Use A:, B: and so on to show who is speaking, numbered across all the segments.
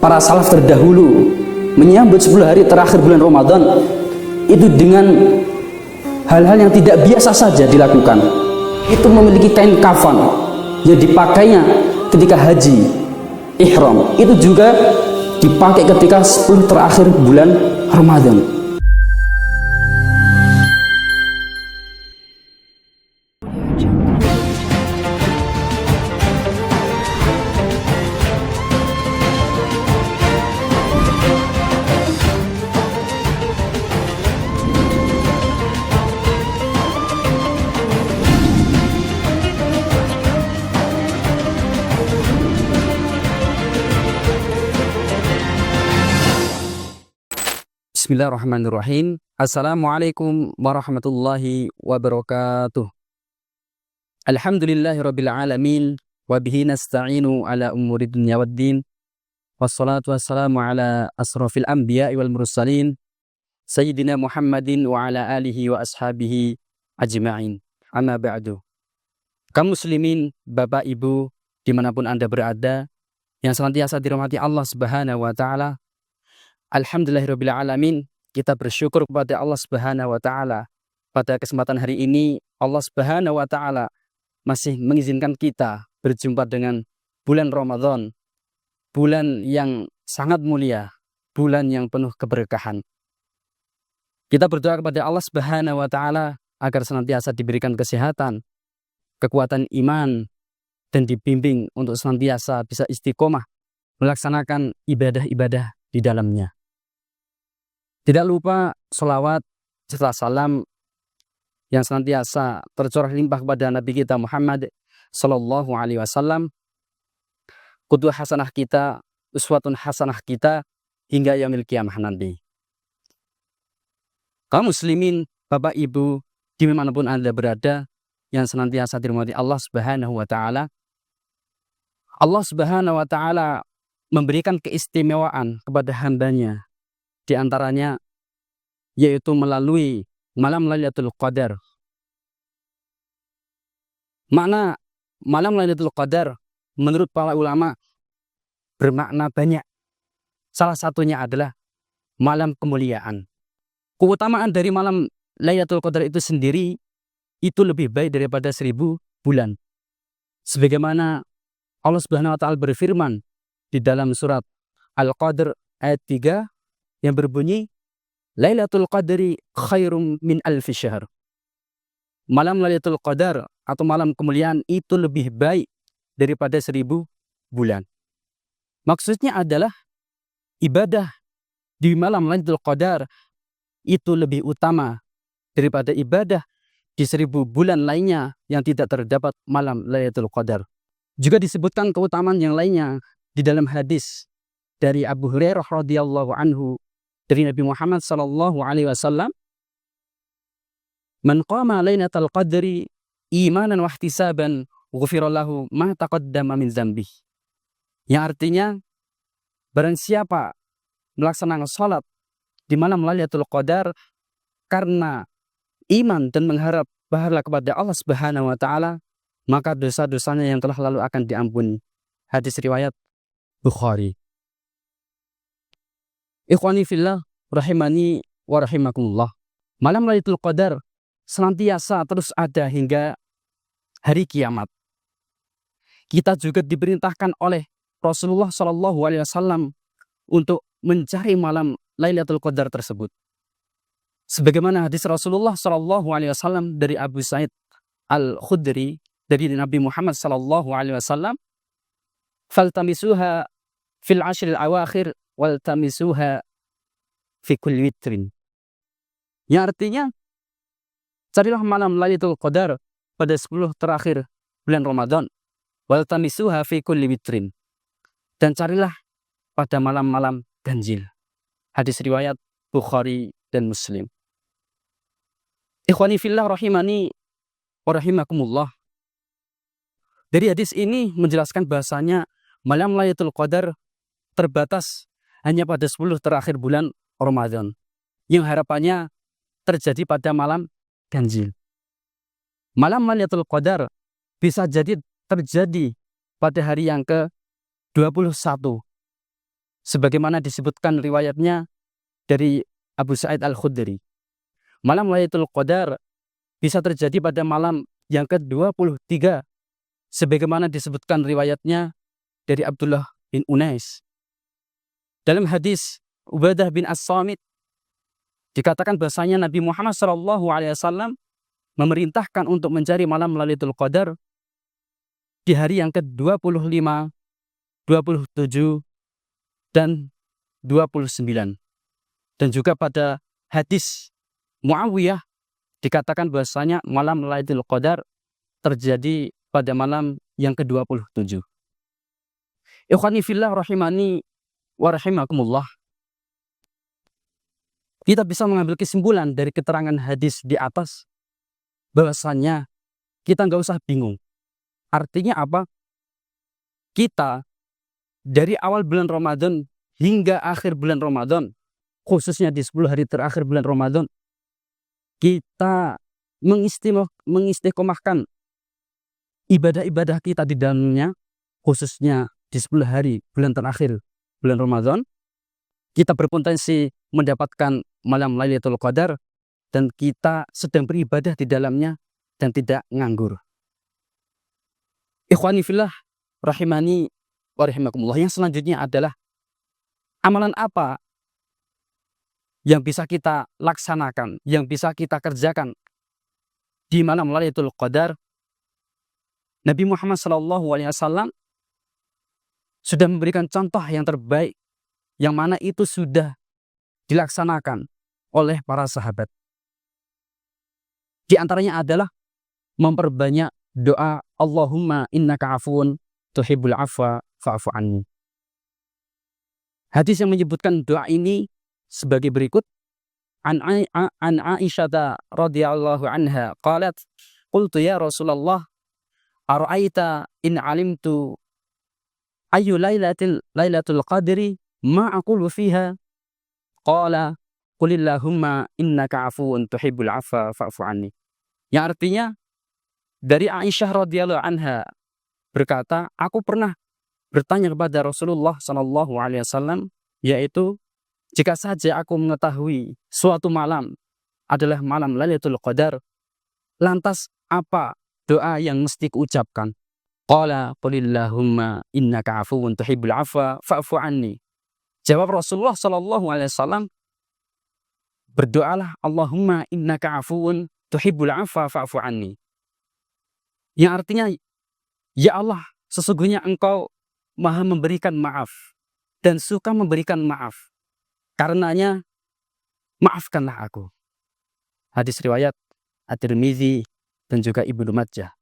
A: para salaf terdahulu menyambut 10 hari terakhir bulan Ramadan itu dengan hal-hal yang tidak biasa saja dilakukan. Itu memiliki kain kafan yang dipakainya ketika haji ihram, itu juga dipakai ketika 10 terakhir bulan Ramadan. Bismillahirrahmanirrahim. Assalamualaikum warahmatullahi wabarakatuh. Alhamdulillahirabbil alamin wa bihi nasta'inu ala umuri dunya waddin. Wassalatu wassalamu ala asrafil anbiya'i wal mursalin sayyidina Muhammadin wa ala alihi wa ashabihi ajma'in. Amma ba'du. Kaum muslimin, Bapak Ibu dimanapun Anda berada, yang senantiasa dirahmati Allah Subhanahu wa taala, alhamdulillahirabbil alamin, kita bersyukur kepada Allah Subhanahu wa taala. Pada kesempatan hari ini Allah Subhanahu wa taala masih mengizinkan kita berjumpa dengan bulan Ramadan, bulan yang sangat mulia, bulan yang penuh keberkahan. Kita berdoa kepada Allah Subhanahu wa taala agar senantiasa diberikan kesehatan, kekuatan iman, dan dibimbing untuk senantiasa bisa istiqomah melaksanakan ibadah-ibadah di dalamnya. Tidak lupa sholawat serta salam yang senantiasa tercurah limpah kepada Nabi kita Muhammad Sallallahu Alaihi Wasallam, qudwah hasanah kita, uswatun hasanah kita hingga yaumil qiyamah nanti. Kaum muslimin, Bapak Ibu dimanapun Anda berada, yang senantiasa dirahmati Allah Subhanahu wa taala. Allah Subhanahu wa taala memberikan keistimewaan kepada hambanya, di antaranya yaitu melalui malam Lailatul Qadar. Makna malam Lailatul Qadar menurut para ulama bermakna banyak. Salah satunya adalah malam kemuliaan. Keutamaan dari malam Lailatul Qadar itu sendiri itu lebih baik daripada 1000 bulan. Sebagaimana Allah Subhanahu wa taala berfirman di dalam surat Al-Qadr ayat 3 yang berbunyi, Lailatul Qadri khairum min alfi syahr. Malam Lailatul Qadar atau malam kemuliaan itu lebih baik daripada 1000 bulan. Maksudnya adalah ibadah di malam Lailatul Qadar itu lebih utama daripada ibadah di 1000 bulan lainnya yang tidak terdapat malam Lailatul Qadar. Juga disebutkan keutamaan yang lainnya di dalam hadis dari Abu Hurairah radhiyallahu anhu dari Nabi Muhammad sallallahu alaihi wasallam, "Man qama lailatal qadri imanan wa ihtisaban, ghufira lahu ma taqaddama min dzambi." Yang artinya, barang siapa melaksanakan salat di malam Lailatul Qadar karena iman dan mengharap pahala kepada Allah Subhanahu wa taala, maka dosa-dosanya yang telah lalu akan diampuni. Hadis riwayat Bukhari. Ikhwani fillah, rahimani wa rahimakumullah. Malam Lailatul Qadar senantiasa terus ada hingga hari kiamat. Kita juga diperintahkan oleh Rasulullah Shallallahu Alaihi Wasallam untuk mencari malam Lailatul Qadar tersebut. Sebagaimana hadis Rasulullah Shallallahu Alaihi Wasallam dari Abu Sa'id Al-Khudri dari Nabi Muhammad Shallallahu Alaihi Wasallam, "Faltamisuha fil ashril awakhir waltamisuha fi kulli witrin." Yang artinya, carilah malam Lailatul Qadar pada 10 terakhir bulan Ramadan, waltamisuha fi kulli witrin, dan carilah pada malam-malam ganjil. Hadis riwayat Bukhari dan Muslim. Ikhwani fillah rahimani wa rahimakumullah. Dari hadis ini menjelaskan bahasanya malam Lailatul Qadar terbatas hanya pada 10 terakhir bulan Ramadan, yang harapannya terjadi pada malam ganjil. Malam Lailatul Qadar bisa jadi terjadi pada hari yang ke-21 sebagaimana disebutkan riwayatnya dari Abu Sa'id Al-Khudri. Malam Lailatul Qadar bisa terjadi pada malam yang ke-23 sebagaimana disebutkan riwayatnya dari Abdullah bin Unais. Dalam hadis Ubadah bin As-Samit dikatakan bahasanya Nabi Muhammad SAW memerintahkan untuk mencari malam Lailatul Qadar di hari yang ke-25, 27, dan 29. Dan juga pada hadis Muawiyah dikatakan bahasanya malam Lailatul Qadar terjadi pada malam yang ke-27. Ikhwani fillah rahimani wa rahimakumullah. Kita bisa mengambil kesimpulan dari keterangan hadis di atas bahwasanya kita nggak usah bingung. Artinya apa? Kita dari awal bulan Ramadan hingga akhir bulan Ramadan, khususnya di 10 hari terakhir bulan Ramadan, kita mengistiqomahkan ibadah-ibadah kita di dalamnya, khususnya di 10 hari bulan terakhir bulan Ramadan. Kita berpotensi mendapatkan malam Lailatul Qadar dan kita sedang beribadah di dalamnya dan tidak nganggur. Ikhwani fillah rahimani wa rahimakumullah. Yang selanjutnya adalah amalan apa yang bisa kita laksanakan, yang bisa kita kerjakan di malam Lailatul Qadar. Nabi Muhammad SAW sudah memberikan contoh yang terbaik, yang mana itu sudah dilaksanakan oleh para sahabat. Di antaranya adalah memperbanyak doa Allahumma innaka afuun tuhibbul afwa fa'fu anni. Hadis yang menyebutkan doa ini sebagai berikut. An Aisyah radhiyallahu anha qalat qultu ya Rasulullah ara'aita in alimtu ayu lailatul qadri ma aqulu fiha qala qulillahumma innaka afuun tuhibbul afwa fa'fu anni. Yang artinya dari Aisyah radhiyallahu anha berkata, aku pernah bertanya kepada Rasulullah SAW, yaitu jika saja aku mengetahui suatu malam adalah malam Lailatul Qadar, lantas apa doa yang mesti kuucapkan? Qala qulillahumma innaka afuun tuhibbul afwa fa'fu anni. Jawab Rasulullah SAW, berdoalah Allahumma innaka afuun tuhibbul afwa fa'fu anni. Yang artinya, ya Allah, sesungguhnya Engkau Maha memberikan maaf dan suka memberikan maaf. Karenanya, maafkanlah aku. Hadis riwayat At-Tirmidzi dan juga Ibnu Majah.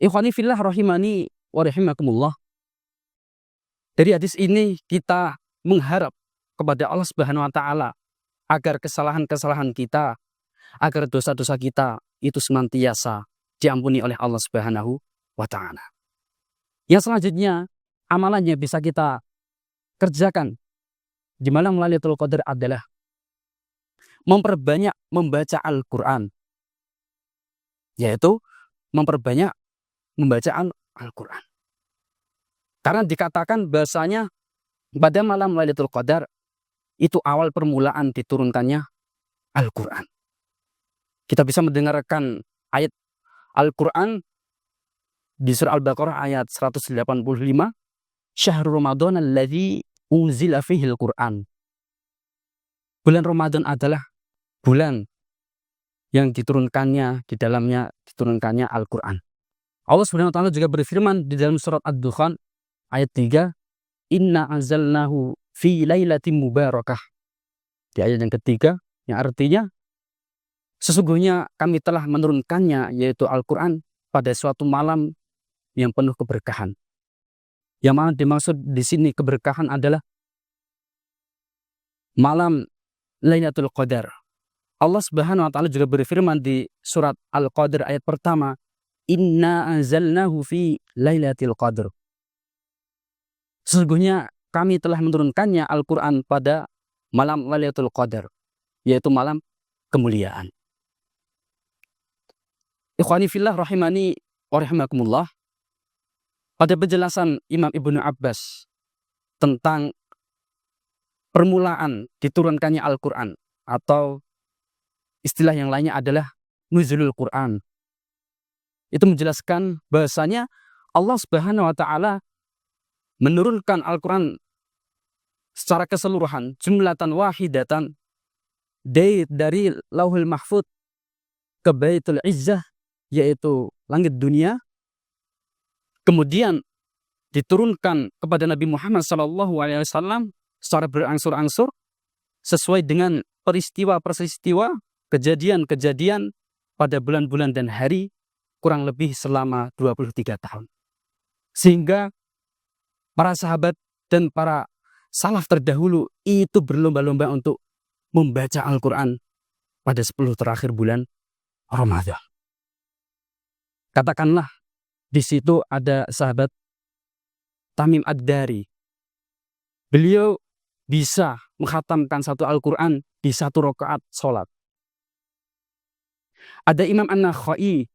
A: Ikhwani fillah rahimani wa rahimakumullah. Dari hadis ini kita mengharap kepada Allah Subhanahu wa taala agar kesalahan-kesalahan kita, agar dosa-dosa kita itu senantiasa diampuni oleh Allah Subhanahu wa taala. Yang selanjutnya, amalan yang bisa kita kerjakan di malam Lailatul Qadar adalah memperbanyak membaca Al-Qur'an. Yaitu memperbanyak membaca Al-Qur'an. Karena dikatakan bahasanya pada malam Lailatul Qadar itu awal permulaan diturunkannya Al-Qur'an. Kita bisa mendengarkan ayat Al-Quran di surah Al-Baqarah ayat 185. Syahrul Ramadan alladzi unzila fihil Qur'an. Bulan Ramadan adalah bulan yang diturunkannya, di dalamnya diturunkannya Al-Quran. Allah Subhanahu wa taala juga berfirman di dalam surat Ad-Dukhan ayat 3, Inna anzalnahu fi lailatin mubarakah. Di ayat yang ketiga, yang artinya sesungguhnya kami telah menurunkannya, yaitu Al-Quran, pada suatu malam yang penuh keberkahan. Yang mana dimaksud di sini keberkahan adalah malam Lailatul Qadar. Allah Subhanahu wa taala juga berfirman di surat Al-Qadr ayat pertama, Inna anzalnahu fi Lailatul Qadr. Sesungguhnya kami telah menurunkannya Al-Quran pada malam Lailatul Qadar, yaitu malam kemuliaan. Ikhwani fillah rahimani wa rahimakumullah. Pada penjelasan Imam Ibnu Abbas tentang permulaan diturunkannya Al-Quran, atau istilah yang lainnya adalah nuzulul Quran. Itu menjelaskan bahasanya Allah Subhanahu wa Ta'ala menurunkan Al-Quran secara keseluruhan, jumlatan wahidatan, dari Lauhul Mahfud ke Baitul Izzah, yaitu langit dunia, kemudian diturunkan kepada Nabi Muhammad SAW secara berangsur-angsur sesuai dengan peristiwa-peristiwa, kejadian-kejadian pada bulan-bulan dan hari, kurang lebih selama 23 tahun. Sehingga para sahabat dan para salaf terdahulu itu berlomba-lomba untuk membaca Al-Quran pada 10 terakhir bulan Ramadan. Katakanlah di situ ada sahabat Tamim Ad-Dari. Beliau bisa menghatamkan satu Al-Quran di 1 rakaat sholat. Ada Imam An-Nakhai.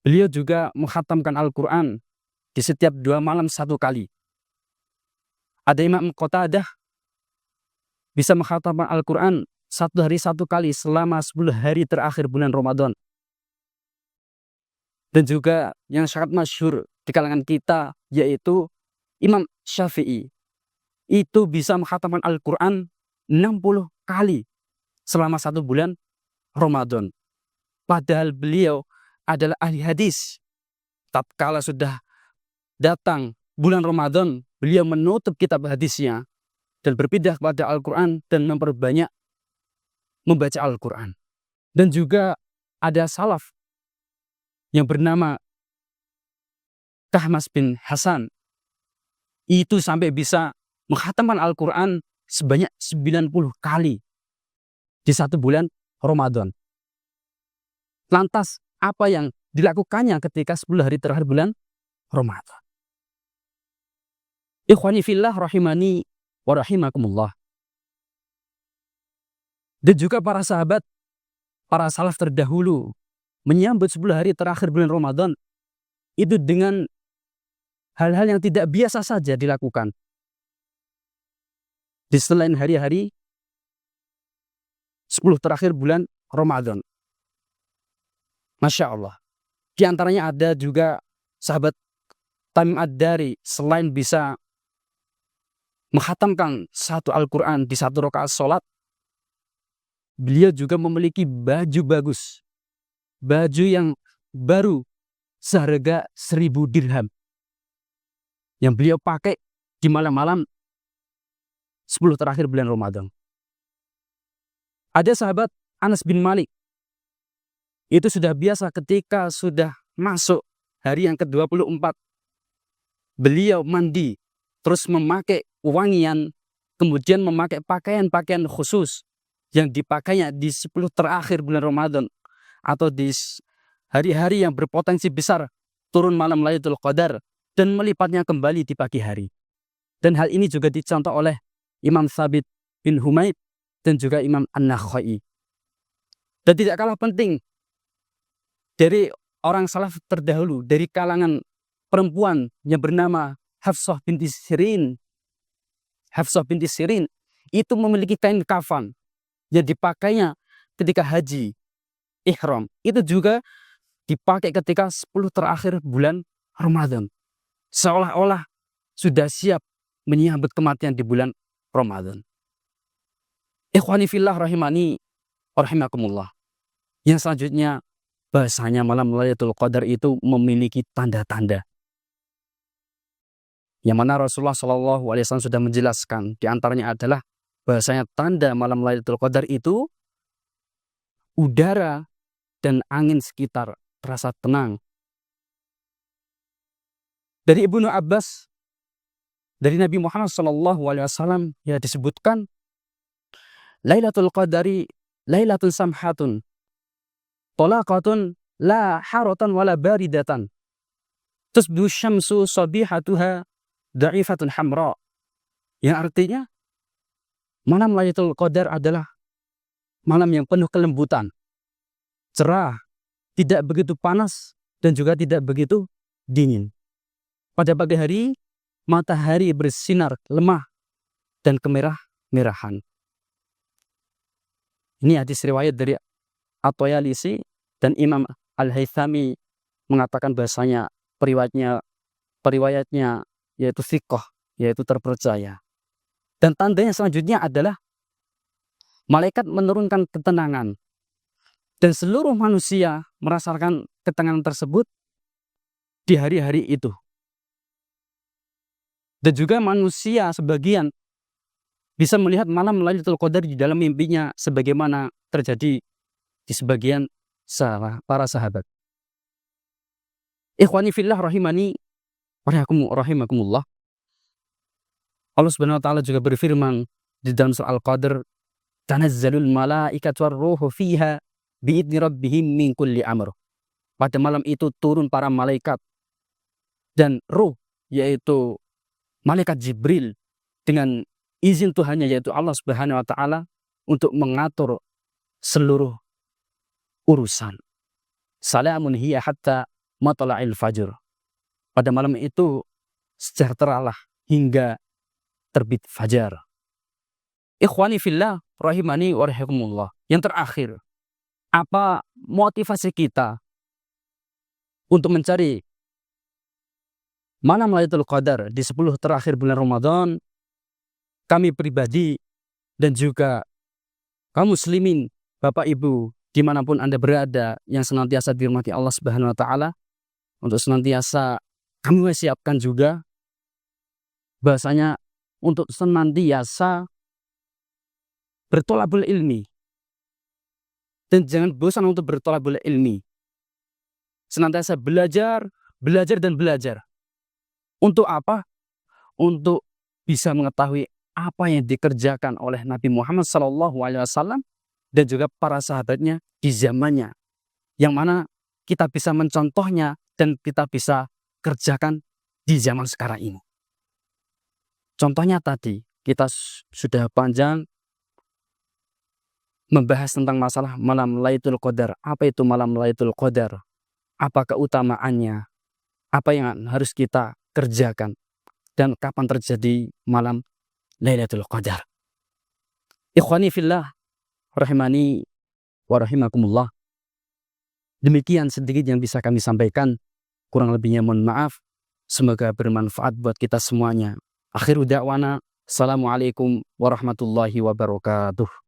A: Beliau juga menghatamkan Al-Quran di setiap 2 malam 1 kali. Ada Imam Qatadah bisa menghatamkan Al-Quran 1 hari 1 kali selama 10 hari terakhir bulan Ramadan. Dan juga yang sangat masyhur di kalangan kita yaitu Imam Syafi'i. Itu bisa menghatamkan Al-Quran 60 kali selama 1 bulan Ramadan. Padahal beliau adalah ahli hadis. Tatkala sudah datang bulan Ramadan, beliau menutup kitab hadisnya dan berpindah kepada Al-Quran dan memperbanyak membaca Al-Quran. Dan juga ada salaf yang bernama Kahmas bin Hasan. Itu sampai bisa menghatamkan Al-Quran sebanyak 90 kali di 1 bulan Ramadan. Lantas apa yang dilakukannya ketika 10 hari terakhir bulan Ramadan? Ikhwani fillah rahimani wa rahimakumullah. Dan juga para sahabat, para salaf terdahulu menyambut 10 hari terakhir bulan Ramadan itu dengan hal-hal yang tidak biasa saja dilakukan. Di selain hari-hari 10 terakhir bulan Ramadan. Masya Allah. Di antaranya ada juga sahabat Tamim Ad-Dari, selain bisa menghatamkan 1 Al-Quran di 1 rakaat sholat, beliau juga memiliki baju bagus. Baju yang baru seharga 1000 dirham. Yang beliau pakai di malam-malam 10 terakhir bulan Ramadan. Ada sahabat Anas bin Malik. Itu sudah biasa ketika sudah masuk hari yang ke-24. Beliau mandi, terus memakai wangian, kemudian memakai pakaian-pakaian khusus yang dipakainya di 10 terakhir bulan Ramadan, atau di hari-hari yang berpotensi besar turun malam Lailatul Qadar, dan melipatnya kembali di pagi hari. Dan hal ini juga dicontoh oleh Imam Thabit bin Humaid dan juga Imam An-Nakhai. Dan tidak kalah penting, dari orang salaf terdahulu, dari kalangan perempuan yang bernama Hafsah binti Sirin. Hafsah binti Sirin itu memiliki kain kafan yang dipakainya ketika haji ihram. Itu juga dipakai ketika 10 terakhir bulan Ramadan. Seolah-olah sudah siap menyambut kematian di bulan Ramadan. Ikhwani fillah rahimani rahimakumullah. Yang selanjutnya, bahasanya malam Lailatul Qadar itu memiliki tanda-tanda. Yang mana Rasulullah SAW sudah menjelaskan. Di antaranya adalah bahasanya tanda malam Lailatul Qadar itu udara dan angin sekitar terasa tenang. Dari Ibnu Abbas, dari Nabi Muhammad SAW, ya disebutkan Lailatul Qadari Lailatul Samhatun Tolaqatun la haratan wala baridatan tusbihu syamsu sabihatuha da'ifatun hamra. Yang artinya malam Lailatul Qadar adalah malam yang penuh kelembutan, cerah, tidak begitu panas dan juga tidak begitu dingin. Pada pagi hari matahari bersinar lemah dan kemerah kemerahan. Ini hadis riwayat dari At-Tayalisi dan Imam Al-Haythami mengatakan bahasanya periwayatnya yaitu thiqah, yaitu terpercaya. Dan tandanya selanjutnya adalah malaikat menurunkan ketenangan dan seluruh manusia merasakan ketenangan tersebut di hari-hari itu. Dan juga manusia sebagian bisa melihat malam Lailatul Qadar di dalam mimpinya sebagaimana terjadi di sebagian para sahabat. Ikhwani fillah rahimani rahimakumullah. Allah Subhanahu wa taala juga berfirman di dalam surah Al-Qadr, "Tanazzalul malaikatu war-ruhu fiha bi'idzni rabbihim min kulli amr." Pada malam itu turun para malaikat dan ruh, yaitu malaikat Jibril, dengan izin Tuhannya yaitu Allah Subhanahu wa taala untuk mengatur seluruh urusan. Salamun hiya hatta matla'il fajr. Pada malam itu sejahteralah hingga terbit fajar. Ikhwani fillah rahimani wa rahimakumullah. Yang terakhir, apa motivasi kita untuk mencari malam Lailatul Qadar di 10 terakhir bulan Ramadan? Kami pribadi dan juga kaum muslimin, Bapak Ibu, dimanapun Anda berada yang senantiasa dirahmati Allah Subhanahu wa taala, untuk senantiasa kami siapkan juga bahasanya untuk senantiasa bertolabul ilmi. Dan jangan bosan untuk bertolabul ilmi. Senantiasa belajar dan belajar. Untuk apa? Untuk bisa mengetahui apa yang dikerjakan oleh Nabi Muhammad SAW dan juga para sahabatnya di zamannya, yang mana kita bisa mencontohnya dan kita bisa kerjakan di zaman sekarang ini. Contohnya tadi kita sudah panjang membahas tentang masalah malam Lailatul Qadar. Apa itu malam Lailatul Qadar? Apa keutamaannya? Apa yang harus kita kerjakan? Dan kapan terjadi malam Lailatul Qadar? Ikhwani fillah rahimani wa rahimakumullah. Demikian sedikit yang bisa kami sampaikan. Kurang lebihnya mohon maaf. Semoga bermanfaat buat kita semuanya. Akhiru da'wana. Assalamualaikum warahmatullahi wabarakatuh.